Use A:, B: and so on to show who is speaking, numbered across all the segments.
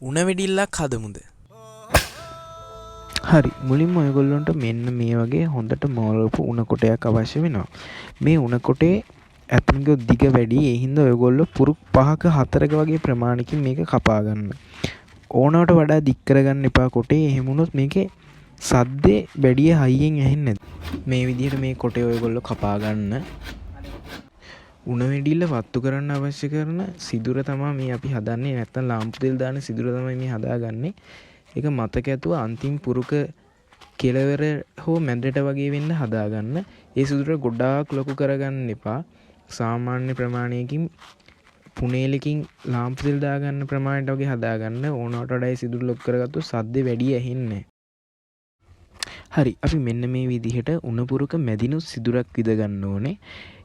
A: උණ වෙඩිල්ලක් හදමුද?
B: හරි, මුලින්ම ඔයගොල්ලන්ට මෙන්න මේ වගේ හොඳට මෝරපු උණ කොටයක් අවශ්‍ය වෙනවා. මේ උණ කොටේ ඇතුළේ දිග වැඩි. ඒ හින්දා ඔයගොල්ලෝ පුරුක් 5ක 4ක වගේ ප්‍රමාණකින් මේක කපා ගන්න. ඕනවට වඩා දික් කරගන්න එපා කොටේ. එහෙම වුණොත් මේකේ සද්දේ වැඩි හයියෙන් ඇහෙන්නේ නැති. මේ විදිහට මේ කොටේ ඔයගොල්ලෝ කපා ගන්න. උණ වෙඩිල්ල වත්තු කරන්න අවශ්‍ය කරන සිදුර තමයි මේ අපි හදන්නේ. නැත්නම් ලාම්පු තෙල් දාන සිදුර තමයි මේ හදාගන්නේ. ඒක මතක ඇතුව අන්තිම පුරුක කෙලවර හෝ මැදට වගේ වෙන්න හදාගන්න. ඒ සිදුර ගොඩාක් ලොකු කරගන්න එපා. සාමාන්‍ය ප්‍රමාණයකින් පුනේලකින් ලාම්පු තෙල් දාගන්න ප්‍රමාණයට වගේ හදාගන්න. ඕනවට වඩා ඒ සිදුර ලොකු කරගත්තොත් සද්ද වැඩි ඇහෙන්නේ. හරි, අපි මෙන්න මේ විදිහට උණ පුරුක මැදිනුත් සිදුරක් විද ගන්න ඕනේ.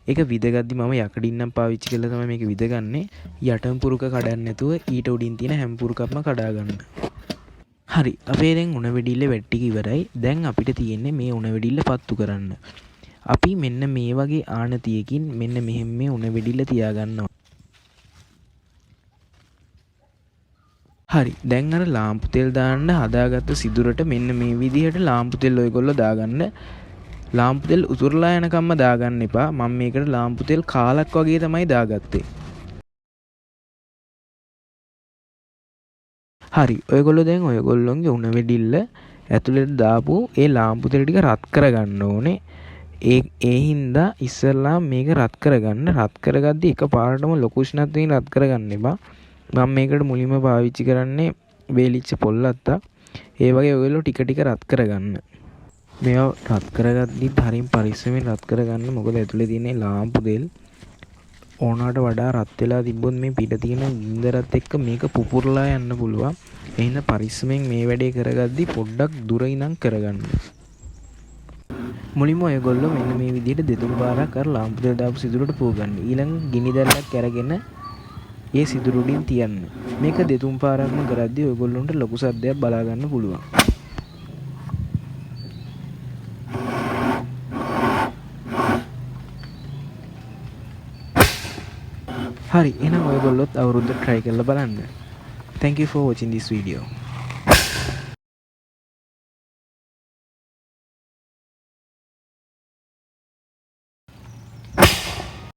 B: ඒක විදගද්දි මම යකඩින්නම් පාවිච්චි කරලා තමයි මේක විදගන්නේ. යටම පුරුක කඩන්න නැතුව ඊට උඩින් තියෙන හැම පුරුකක්ම කඩා ගන්න. හරි, අපේ දැන් උණ වෙඩිල්ල වැට්ටික ඉවරයි. දැන් අපිට තියෙන්නේ මේ උණ වෙඩිල්ල පත්තු කරන්න. අපි මෙන්න මේ වගේ ආනතියකින් මෙන්න මෙහෙම මේ උණ වෙඩිල්ල තියාගන්නවා. හරි, දැන් අර ලාම්පු තෙල් දාන්න හදාගත්ත සිදුරට මෙන්න මේ විදිහට ලාම්පු තෙල් ඔයගොල්ලෝ දාගන්න. ලාම්පු තෙල් උතුරලා යනකම්ම දාගන්න එපා. මම මේකට ලාම්පු තෙල් කාලක් වගේ තමයි දාගත්තේ. හරි, ඔයගොල්ලෝ දැන් ඔයගොල්ලොන්ගේ උණ වෙඩිල්ල ඇතුළට දාපු ඒ ලාම්පු තෙල් ටික රත් කරගන්න ඕනේ. ඒ හින්දා ඉස්සෙල්ලා මේක රත් කරගන්න. රත් කරගද්දි එකපාරටම ලොකු උෂ්ණත්වයෙන් රත් කරගන්න එපා. මම මේකට මුලින්ම පාවිච්චි කරන්නේ වේලිච්ච පොල්ලත්තා. ඒ වගේ ඔයගොල්ලෝ ටික ටික රත් කරගන්න. මේවා රත් කරගද්දිත් හරින් පරිස්සමෙන් රත් කරගන්න. මොකද ඇතුලේ තියෙන ලාම්පු තෙල් ඕනකට වඩා රත් වෙලා තිබ්බොත් මේ පිට තියෙන ගින්දරත් එක්ක මේක පුපුරලා යන්න පුළුවන්. ඒ හින්දා පරිස්සමෙන් මේ වැඩේ කරගද්දි පොඩ්ඩක් දුර ඉඳන් කරගන්න. මුලින්ම ඔයගොල්ලෝ මෙන්න මේ විදිහට දෙතුන් පාරක් අර ලාම්පු තෙල් දාපු සිදුරට පුවගන්න. ඊළඟ ගිනි දැල්ලක් අරගෙන ඒ සිදුර උඩින් තියන්න. මේක දෙතුන් පාරක්ම කරද්දී ඔයගොල්ලන්ට ලොකු සද්දයක් බලා ගන්න පුළුවන්. හරි, එහෙනම් ඔයගොල්ලොත් අවුරුද්දට try කරලා බලන්න. Thank you for watching this video.